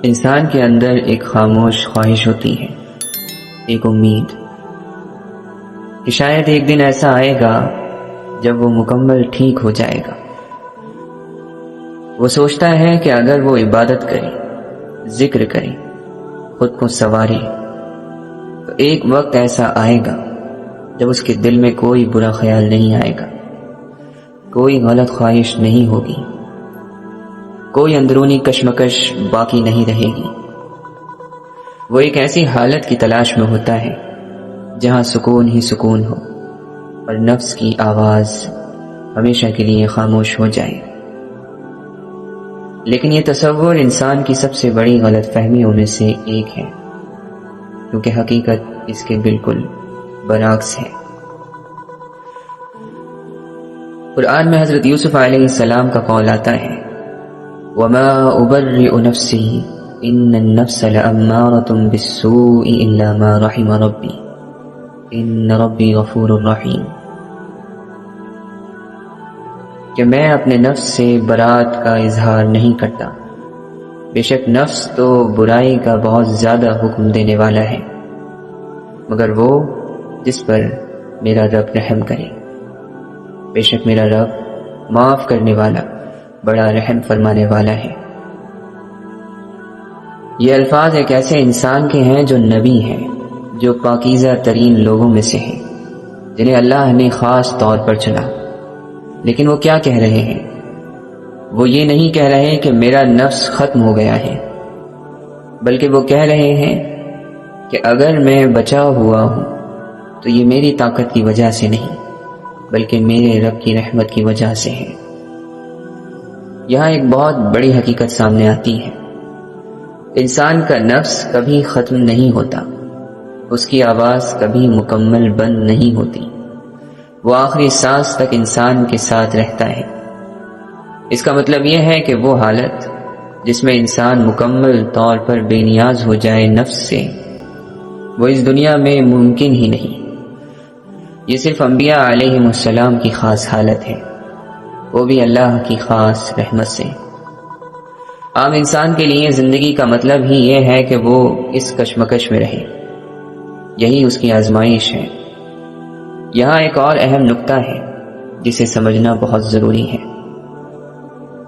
انسان کے اندر ایک خاموش خواہش ہوتی ہے، ایک امید کہ شاید ایک دن ایسا آئے گا جب وہ مکمل ٹھیک ہو جائے گا۔ وہ سوچتا ہے کہ اگر وہ عبادت کرے، ذکر کرے، خود کو سنوارے تو ایک وقت ایسا آئے گا جب اس کے دل میں کوئی برا خیال نہیں آئے گا، کوئی غلط خواہش نہیں ہوگی، کوئی اندرونی کشمکش باقی نہیں رہے گی۔ وہ ایک ایسی حالت کی تلاش میں ہوتا ہے جہاں سکون ہی سکون ہو اور نفس کی آواز ہمیشہ کے لیے خاموش ہو جائے۔ لیکن یہ تصور انسان کی سب سے بڑی غلط فہمیوں میں سے ایک ہے، کیونکہ حقیقت اس کے بالکل برعکس ہے۔ قرآن میں حضرت یوسف علیہ السلام کا قول آتا ہے، وَمَا أُبَرِّئُ نَفْسِي إِنَّ النَّفْسَ لَأَمَّارَةٌ بِالسُّوءِ إِلَّا مَا رَحِمَ رَبِّي إِنَّ رَبِّي غَفُورٌ رَحِيمٌ، کہ میں اپنے نفس سے برات کا اظہار نہیں کرتا، بے شک نفس تو برائی کا بہت زیادہ حکم دینے والا ہے، مگر وہ جس پر میرا رب رحم کرے، بے شک میرا رب معاف کرنے والا، بڑا رحم فرمانے والا ہے۔ یہ الفاظ ایک ایسے انسان کے ہیں جو نبی ہیں، جو پاکیزہ ترین لوگوں میں سے ہیں، جنہیں اللہ نے خاص طور پر چنا۔ لیکن وہ کیا کہہ رہے ہیں؟ وہ یہ نہیں کہہ رہے کہ میرا نفس ختم ہو گیا ہے، بلکہ وہ کہہ رہے ہیں کہ اگر میں بچا ہوا ہوں تو یہ میری طاقت کی وجہ سے نہیں، بلکہ میرے رب کی رحمت کی وجہ سے ہے۔ یہاں ایک بہت بڑی حقیقت سامنے آتی ہے، انسان کا نفس کبھی ختم نہیں ہوتا، اس کی آواز کبھی مکمل بند نہیں ہوتی، وہ آخری سانس تک انسان کے ساتھ رہتا ہے۔ اس کا مطلب یہ ہے کہ وہ حالت جس میں انسان مکمل طور پر بے نیاز ہو جائے نفس سے، وہ اس دنیا میں ممکن ہی نہیں۔ یہ صرف انبیاء علیہم السلام کی خاص حالت ہے، وہ بھی اللہ کی خاص رحمت سے۔ عام انسان کے لیے زندگی کا مطلب ہی یہ ہے کہ وہ اس کشمکش میں رہے، یہی اس کی آزمائش ہے۔ یہاں ایک اور اہم نکتہ ہے جسے سمجھنا بہت ضروری ہے۔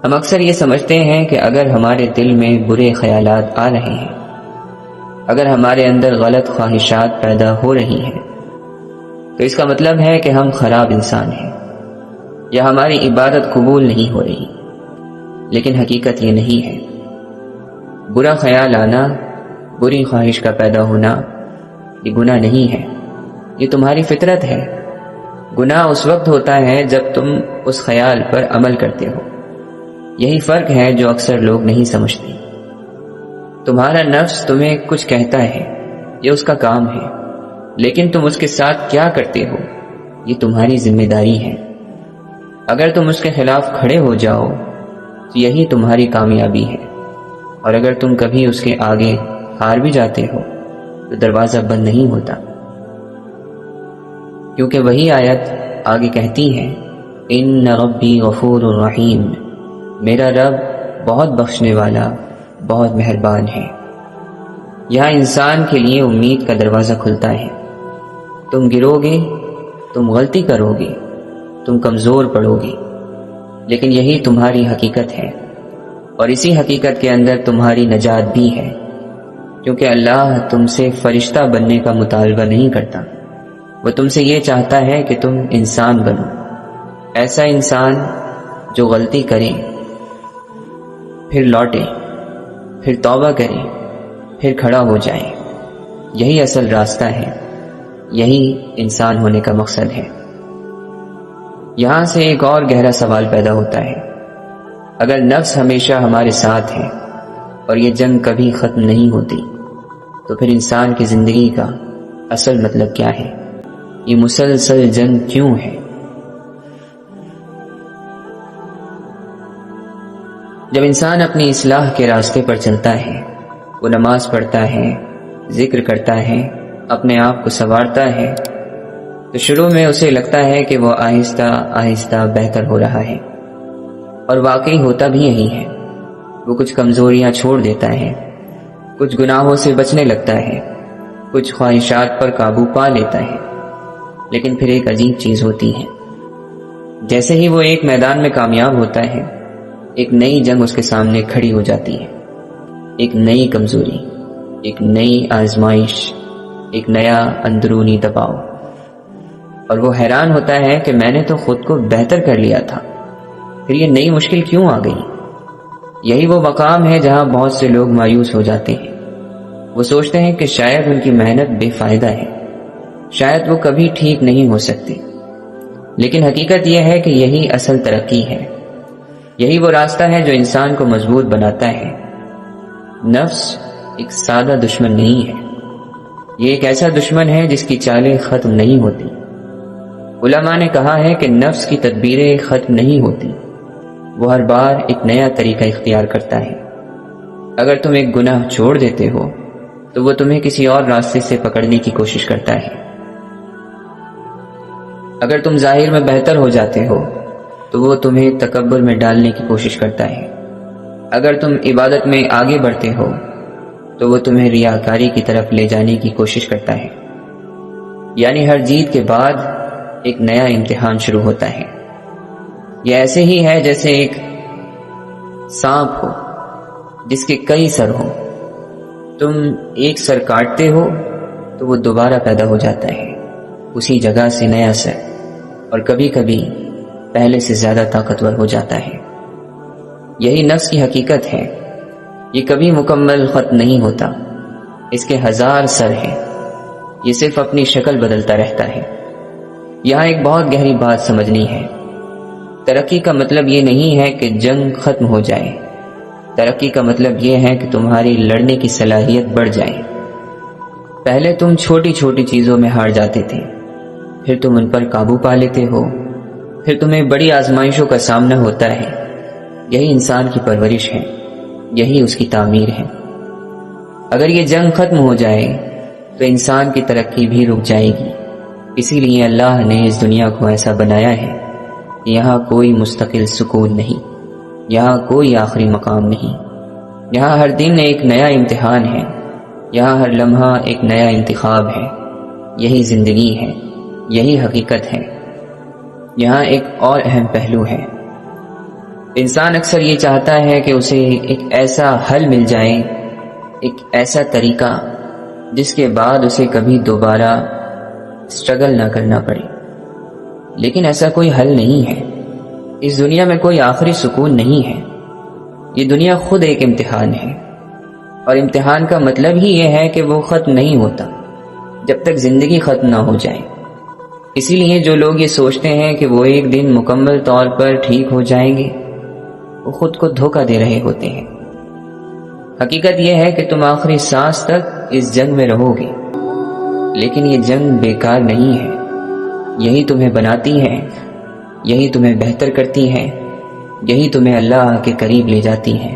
ہم اکثر یہ سمجھتے ہیں کہ اگر ہمارے دل میں برے خیالات آ رہے ہیں، اگر ہمارے اندر غلط خواہشات پیدا ہو رہی ہیں، تو اس کا مطلب ہے کہ ہم خراب انسان ہیں یا ہماری عبادت قبول نہیں ہو رہی۔ لیکن حقیقت یہ نہیں ہے۔ برا خیال آنا، بری خواہش کا پیدا ہونا، یہ گناہ نہیں ہے، یہ تمہاری فطرت ہے۔ گناہ اس وقت ہوتا ہے جب تم اس خیال پر عمل کرتے ہو۔ یہی فرق ہے جو اکثر لوگ نہیں سمجھتے۔ تمہارا نفس تمہیں کچھ کہتا ہے، یہ اس کا کام ہے، لیکن تم اس کے ساتھ کیا کرتے ہو یہ تمہاری ذمہ داری ہے۔ اگر تم اس کے خلاف کھڑے ہو جاؤ تو یہی تمہاری کامیابی ہے، اور اگر تم کبھی اس کے آگے ہار بھی جاتے ہو تو دروازہ بند نہیں ہوتا، کیونکہ وہی آیت آگے کہتی ہے، ان ربی غفور رحیم، میرا رب بہت بخشنے والا، بہت مہربان ہے۔ یہاں انسان کے لیے امید کا دروازہ کھلتا ہے۔ تم گرو گے، تم غلطی کرو گے، تم کمزور پڑو گے، لیکن یہی تمہاری حقیقت ہے، اور اسی حقیقت کے اندر تمہاری نجات بھی ہے، کیونکہ اللہ تم سے فرشتہ بننے کا مطالبہ نہیں کرتا، وہ تم سے یہ چاہتا ہے کہ تم انسان بنو، ایسا انسان جو غلطی کرے، پھر لوٹے، پھر توبہ کرے، پھر کھڑا ہو جائے۔ یہی اصل راستہ ہے، یہی انسان ہونے کا مقصد ہے۔ یہاں سے ایک اور گہرا سوال پیدا ہوتا ہے، اگر نفس ہمیشہ ہمارے ساتھ ہے اور یہ جنگ کبھی ختم نہیں ہوتی، تو پھر انسان کی زندگی کا اصل مطلب کیا ہے؟ یہ مسلسل جنگ کیوں ہے؟ جب انسان اپنی اصلاح کے راستے پر چلتا ہے، وہ نماز پڑھتا ہے، ذکر کرتا ہے، اپنے آپ کو سنوارتا ہے، تو شروع میں اسے لگتا ہے کہ وہ آہستہ آہستہ بہتر ہو رہا ہے، اور واقعی ہوتا بھی یہی ہے۔ وہ کچھ کمزوریاں چھوڑ دیتا ہے، کچھ گناہوں سے بچنے لگتا ہے، کچھ خواہشات پر قابو پا لیتا ہے، لیکن پھر ایک عجیب چیز ہوتی ہے، جیسے ہی وہ ایک میدان میں کامیاب ہوتا ہے، ایک نئی جنگ اس کے سامنے کھڑی ہو جاتی ہے، ایک نئی کمزوری، ایک نئی آزمائش، ایک نیا اندرونی دباؤ، اور وہ حیران ہوتا ہے کہ میں نے تو خود کو بہتر کر لیا تھا، پھر یہ نئی مشکل کیوں آ گئی؟ یہی وہ مقام ہے جہاں بہت سے لوگ مایوس ہو جاتے ہیں۔ وہ سوچتے ہیں کہ شاید ان کی محنت بے فائدہ ہے، شاید وہ کبھی ٹھیک نہیں ہو سکتے، لیکن حقیقت یہ ہے کہ یہی اصل ترقی ہے، یہی وہ راستہ ہے جو انسان کو مضبوط بناتا ہے۔ نفس ایک سادہ دشمن نہیں ہے، یہ ایک ایسا دشمن ہے جس کی چالیں ختم نہیں ہوتی۔ علماء نے کہا ہے کہ نفس کی تدبیریں ختم نہیں ہوتی، وہ ہر بار ایک نیا طریقہ اختیار کرتا ہے۔ اگر تم ایک گناہ چھوڑ دیتے ہو تو وہ تمہیں کسی اور راستے سے پکڑنے کی کوشش کرتا ہے۔ اگر تم ظاہر میں بہتر ہو جاتے ہو تو وہ تمہیں تکبر میں ڈالنے کی کوشش کرتا ہے۔ اگر تم عبادت میں آگے بڑھتے ہو تو وہ تمہیں ریاکاری کی طرف لے جانے کی کوشش کرتا ہے۔ یعنی ہر جیت کے بعد ایک نیا امتحان شروع ہوتا ہے۔ یہ ایسے ہی ہے جیسے ایک سانپ ہو جس کے کئی سر ہوں، تم ایک سر کاٹتے ہو تو وہ دوبارہ پیدا ہو جاتا ہے، اسی جگہ سے نیا سر، اور کبھی کبھی پہلے سے زیادہ طاقتور ہو جاتا ہے۔ یہی نفس کی حقیقت ہے، یہ کبھی مکمل ختم نہیں ہوتا، اس کے ہزار سر ہیں، یہ صرف اپنی شکل بدلتا رہتا ہے۔ یہاں ایک بہت گہری بات سمجھنی ہے، ترقی کا مطلب یہ نہیں ہے کہ جنگ ختم ہو جائے، ترقی کا مطلب یہ ہے کہ تمہاری لڑنے کی صلاحیت بڑھ جائے۔ پہلے تم چھوٹی چھوٹی چیزوں میں ہار جاتے تھے، پھر تم ان پر قابو پا لیتے ہو، پھر تمہیں بڑی آزمائشوں کا سامنا ہوتا ہے۔ یہی انسان کی پرورش ہے، یہی اس کی تعمیر ہے۔ اگر یہ جنگ ختم ہو جائے تو انسان کی ترقی بھی رک جائے گی۔ اسی لیے اللہ نے اس دنیا کو ایسا بنایا ہے کہ یہاں کوئی مستقل سکون نہیں، یہاں کوئی آخری مقام نہیں، یہاں ہر دن ایک نیا امتحان ہے، یہاں ہر لمحہ ایک نیا انتخاب ہے۔ یہی زندگی ہے، یہی حقیقت ہے۔ یہاں ایک اور اہم پہلو ہے، انسان اکثر یہ چاہتا ہے کہ اسے ایک ایسا حل مل جائے، ایک ایسا طریقہ جس کے بعد اسے کبھی دوبارہ اسٹرگل نہ کرنا پڑے، لیکن ایسا کوئی حل نہیں ہے۔ اس دنیا میں کوئی آخری سکون نہیں ہے، یہ دنیا خود ایک امتحان ہے، اور امتحان کا مطلب ہی یہ ہے کہ وہ ختم نہیں ہوتا جب تک زندگی ختم نہ ہو جائے۔ اسی لیے جو لوگ یہ سوچتے ہیں کہ وہ ایک دن مکمل طور پر ٹھیک ہو جائیں گے، وہ خود کو دھوکہ دے رہے ہوتے ہیں۔ حقیقت یہ ہے کہ تم آخری سانس تک اس جنگ میں رہو گے، لیکن یہ جنگ بیکار نہیں ہے، یہی تمہیں بناتی ہے، یہی تمہیں بہتر کرتی ہے، یہی تمہیں اللہ کے قریب لے جاتی ہے۔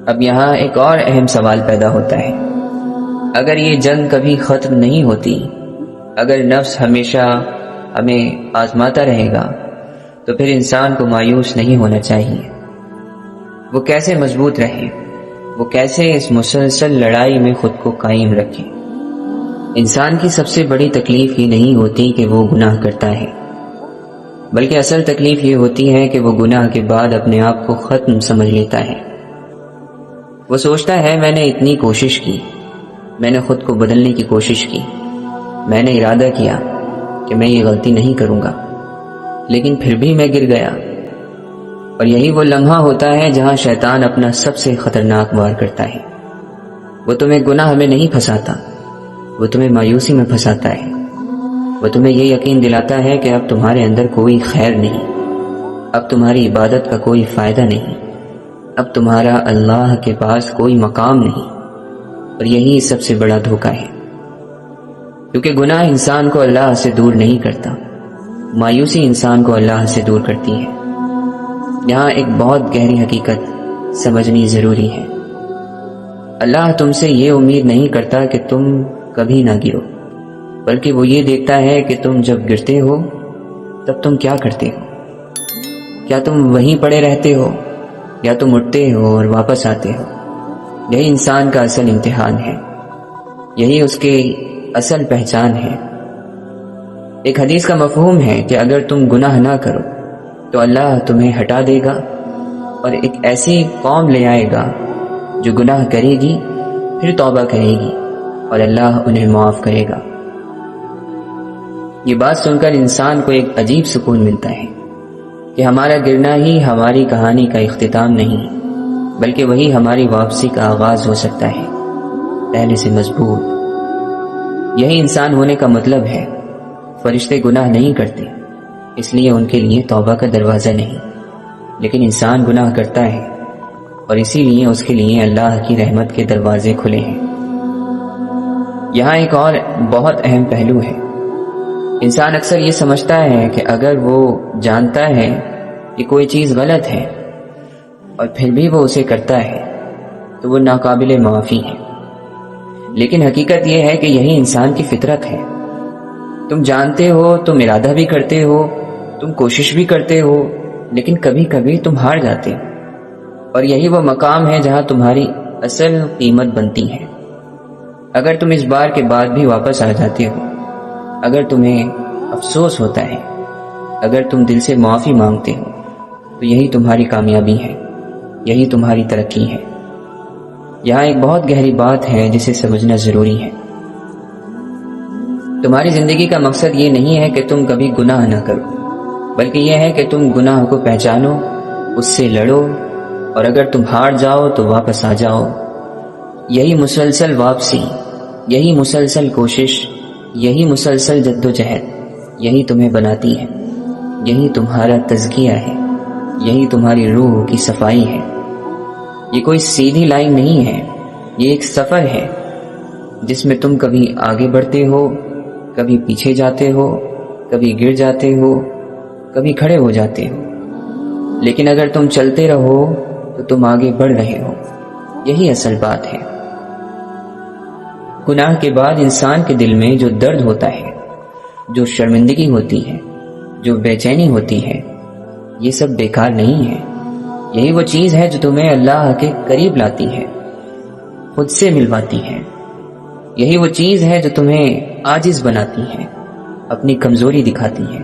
اب یہاں ایک اور اہم سوال پیدا ہوتا ہے، اگر یہ جنگ کبھی ختم نہیں ہوتی، اگر نفس ہمیشہ ہمیں آزماتا رہے گا، تو پھر انسان کو مایوس نہیں ہونا چاہیے۔ وہ کیسے مضبوط رہے، وہ کیسے اس مسلسل لڑائی میں خود کو قائم رکھے۔ انسان کی سب سے بڑی تکلیف یہ نہیں ہوتی کہ وہ گناہ کرتا ہے، بلکہ اصل تکلیف یہ ہوتی ہے کہ وہ گناہ کے بعد اپنے آپ کو ختم سمجھ لیتا ہے۔ وہ سوچتا ہے میں نے اتنی کوشش کی، میں نے خود کو بدلنے کی کوشش کی، میں نے ارادہ کیا کہ میں یہ غلطی نہیں کروں گا، لیکن پھر بھی میں گر گیا۔ اور یہی وہ لمحہ ہوتا ہے جہاں شیطان اپنا سب سے خطرناک وار کرتا ہے۔ وہ تمہیں گناہ میں نہیں پھنساتا، وہ تمہیں مایوسی میں پھنساتا ہے۔ وہ تمہیں یہ یقین دلاتا ہے کہ اب تمہارے اندر کوئی خیر نہیں، اب تمہاری عبادت کا کوئی فائدہ نہیں، اب تمہارا اللہ کے پاس کوئی مقام نہیں۔ اور یہی سب سے بڑا دھوکہ ہے، کیونکہ گناہ انسان کو اللہ سے دور نہیں کرتا، مایوسی انسان کو اللہ سے دور کرتی ہے۔ یہاں ایک بہت گہری حقیقت سمجھنی ضروری ہے، اللہ تم سے یہ امید نہیں کرتا کہ تم کبھی نہ گرو، بلکہ وہ یہ دیکھتا ہے کہ تم جب گرتے ہو تب تم کیا کرتے ہو۔ کیا تم وہیں پڑے رہتے ہو یا تم اٹھتے ہو اور واپس آتے ہو؟ یہی انسان کا اصل امتحان ہے، یہی اس کی اصل پہچان ہے۔ ایک حدیث کا مفہوم ہے کہ اگر تم گناہ نہ کرو تو اللہ تمہیں ہٹا دے گا اور ایک ایسی قوم لے آئے گا جو گناہ کرے گی پھر توبہ کرے گی اور اللہ انہیں معاف کرے گا۔ یہ بات سن کر انسان کو ایک عجیب سکون ملتا ہے کہ ہمارا گرنا ہی ہماری کہانی کا اختتام نہیں بلکہ وہی ہماری واپسی کا آغاز ہو سکتا ہے، پہلے سے مضبوط۔ یہی انسان ہونے کا مطلب ہے۔ فرشتے گناہ نہیں کرتے، اس لیے ان کے لیے توبہ کا دروازہ نہیں، لیکن انسان گناہ کرتا ہے اور اسی لیے اس کے لیے اللہ کی رحمت کے دروازے کھلے ہیں۔ یہاں ایک اور بہت اہم پہلو ہے۔ انسان اکثر یہ سمجھتا ہے کہ اگر وہ جانتا ہے کہ کوئی چیز غلط ہے اور پھر بھی وہ اسے کرتا ہے تو وہ ناقابل معافی ہے، لیکن حقیقت یہ ہے کہ یہی انسان کی فطرت ہے۔ تم جانتے ہو، تم ارادہ بھی کرتے ہو، تم کوشش بھی کرتے ہو، لیکن کبھی کبھی تم ہار جاتے ہو، اور یہی وہ مقام ہے جہاں تمہاری اصل قیمت بنتی ہے۔ اگر تم اس بار کے بعد بھی واپس آ جاتے ہو، اگر تمہیں افسوس ہوتا ہے، اگر تم دل سے معافی مانگتے ہو، تو یہی تمہاری کامیابی ہے، یہی تمہاری ترقی ہے۔ یہاں ایک بہت گہری بات ہے جسے سمجھنا ضروری ہے۔ تمہاری زندگی کا مقصد یہ نہیں ہے کہ تم کبھی گناہ نہ کرو، بلکہ یہ ہے کہ تم گناہ کو پہچانو، اس سے لڑو، اور اگر تم ہار جاؤ تو واپس آ جاؤ۔ یہی مسلسل واپسی، یہی مسلسل کوشش، یہی مسلسل جدوجہد یہی تمہیں بناتی ہے، یہی تمہارا تزکیہ ہے، یہی تمہاری روح کی صفائی ہے۔ یہ کوئی سیدھی لائن نہیں ہے، یہ ایک سفر ہے جس میں تم کبھی آگے بڑھتے ہو، کبھی پیچھے جاتے ہو، کبھی گر جاتے ہو، کبھی کھڑے ہو جاتے ہو، لیکن اگر تم چلتے رہو تو تم آگے بڑھ رہے ہو۔ یہی اصل بات ہے۔ گناہ کے بعد انسان کے دل میں جو درد ہوتا ہے، جو شرمندگی ہوتی ہے، جو بے چینی ہوتی ہے، یہ سب بیکار نہیں ہے۔ یہی وہ چیز ہے جو تمہیں اللہ کے قریب لاتی ہے، خود سے ملواتی ہے۔ یہی وہ چیز ہے جو تمہیں عاجز بناتی ہے، اپنی کمزوری دکھاتی ہے۔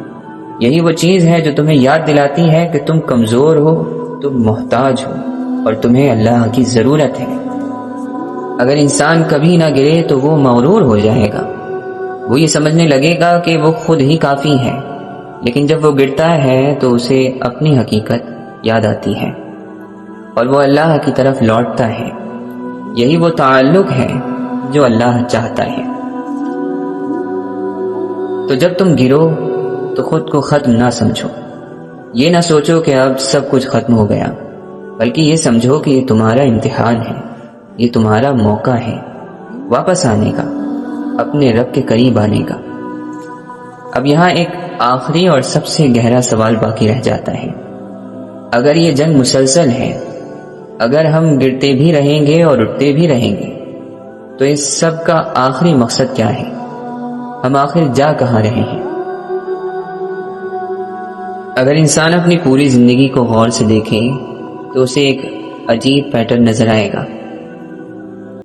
یہی وہ چیز ہے جو تمہیں یاد دلاتی ہے کہ تم کمزور ہو، تم محتاج ہو، اور تمہیں اللہ کی ضرورت ہے۔ اگر انسان کبھی نہ گرے تو وہ مغرور ہو جائے گا، وہ یہ سمجھنے لگے گا کہ وہ خود ہی کافی ہے، لیکن جب وہ گرتا ہے تو اسے اپنی حقیقت یاد آتی ہے اور وہ اللہ کی طرف لوٹتا ہے۔ یہی وہ تعلق ہے جو اللہ چاہتا ہے۔ تو جب تم گرو تو خود کو ختم نہ سمجھو، یہ نہ سوچو کہ اب سب کچھ ختم ہو گیا، بلکہ یہ سمجھو کہ یہ تمہارا امتحان ہے، یہ تمہارا موقع ہے واپس آنے کا، اپنے رب کے قریب آنے کا۔ اب یہاں ایک آخری اور سب سے گہرا سوال باقی رہ جاتا ہے۔ اگر یہ جنگ مسلسل ہے، اگر ہم گرتے بھی رہیں گے اور اٹھتے بھی رہیں گے، تو اس سب کا آخری مقصد کیا ہے؟ ہم آخر جا کہاں رہے ہیں؟ اگر انسان اپنی پوری زندگی کو غور سے دیکھے تو اسے ایک عجیب پیٹرن نظر آئے گا۔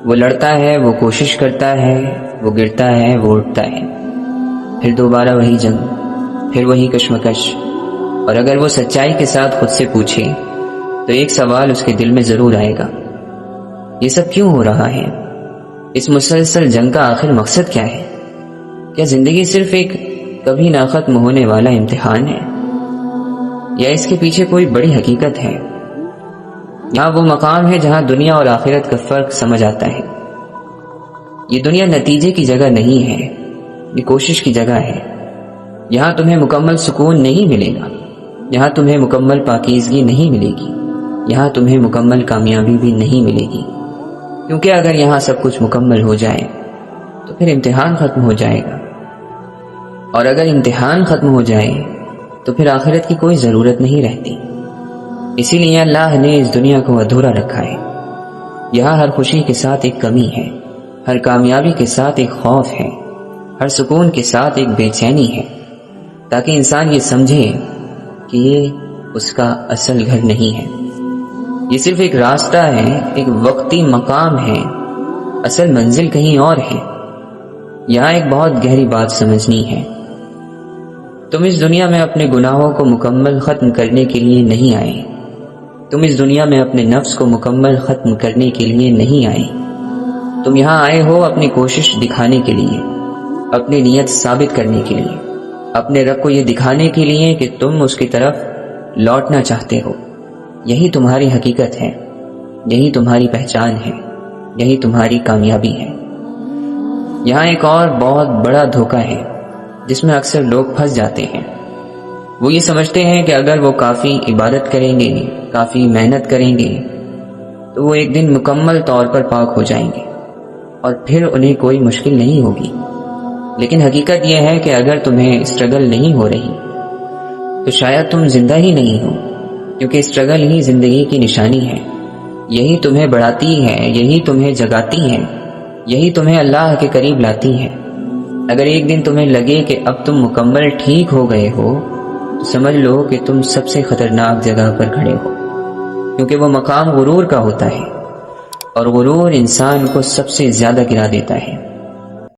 وہ لڑتا ہے، وہ کوشش کرتا ہے، وہ گرتا ہے، وہ اٹھتا ہے، پھر دوبارہ وہی جنگ، پھر وہی کشمکش۔ اور اگر وہ سچائی کے ساتھ خود سے پوچھے تو ایک سوال اس کے دل میں ضرور آئے گا، یہ سب کیوں ہو رہا ہے؟ اس مسلسل جنگ کا آخر مقصد کیا ہے؟ کیا زندگی صرف ایک کبھی نہ ختم ہونے والا امتحان ہے، یا اس کے پیچھے کوئی بڑی حقیقت ہے؟ یہاں وہ مقام ہے جہاں دنیا اور آخرت کا فرق سمجھ آتا ہے۔ یہ دنیا نتیجے کی جگہ نہیں ہے، یہ کوشش کی جگہ ہے۔ یہاں تمہیں مکمل سکون نہیں ملے گا، یہاں تمہیں مکمل پاکیزگی نہیں ملے گی، یہاں تمہیں مکمل کامیابی بھی نہیں ملے گی، کیونکہ اگر یہاں سب کچھ مکمل ہو جائے تو پھر امتحان ختم ہو جائے گا، اور اگر امتحان ختم ہو جائے تو پھر آخرت کی کوئی ضرورت نہیں رہتی۔ اسی لیے اللہ نے اس دنیا کو ادھورا رکھا ہے۔ یہاں ہر خوشی کے ساتھ ایک کمی ہے، ہر کامیابی کے ساتھ ایک خوف ہے، ہر سکون کے ساتھ ایک بے چینی ہے، تاکہ انسان یہ سمجھے کہ یہ اس کا اصل گھر نہیں ہے۔ یہ صرف ایک راستہ ہے، ایک وقتی مقام ہے، اصل منزل کہیں اور ہے۔ یہاں ایک بہت گہری بات سمجھنی ہے۔ تم اس دنیا میں اپنے گناہوں کو مکمل ختم کرنے کے لیے نہیں آئے، تم اس دنیا میں اپنے نفس کو مکمل ختم کرنے کے لیے نہیں آئے، تم یہاں آئے ہو اپنی کوشش دکھانے کے لیے، اپنی نیت ثابت کرنے کے لیے، اپنے رب کو یہ دکھانے کے لیے کہ تم اس کی طرف لوٹنا چاہتے ہو۔ یہی تمہاری حقیقت ہے، یہی تمہاری پہچان ہے، یہی تمہاری کامیابی ہے۔ یہاں ایک اور بہت بڑا دھوکہ ہے جس میں اکثر لوگ پھنس جاتے ہیں۔ وہ یہ سمجھتے ہیں کہ اگر وہ کافی عبادت کریں گے، کافی محنت کریں گے تو وہ ایک دن مکمل طور پر پاک ہو جائیں گے اور پھر انہیں کوئی مشکل نہیں ہوگی۔ لیکن حقیقت یہ ہے کہ اگر تمہیں اسٹرگل نہیں ہو رہی تو شاید تم زندہ ہی نہیں ہو، کیونکہ اسٹرگل ہی زندگی کی نشانی ہے۔ یہی تمہیں بڑھاتی ہے، یہی تمہیں جگاتی ہے، یہی تمہیں اللہ کے قریب لاتی ہے۔ اگر ایک دن تمہیں لگے کہ اب تم مکمل ٹھیک ہو گئے ہو تو سمجھ لو کہ تم سب سے خطرناک جگہ پر کھڑے ہو، کیونکہ وہ مقام غرور کا ہوتا ہے، اور غرور انسان کو سب سے زیادہ گرا دیتا ہے۔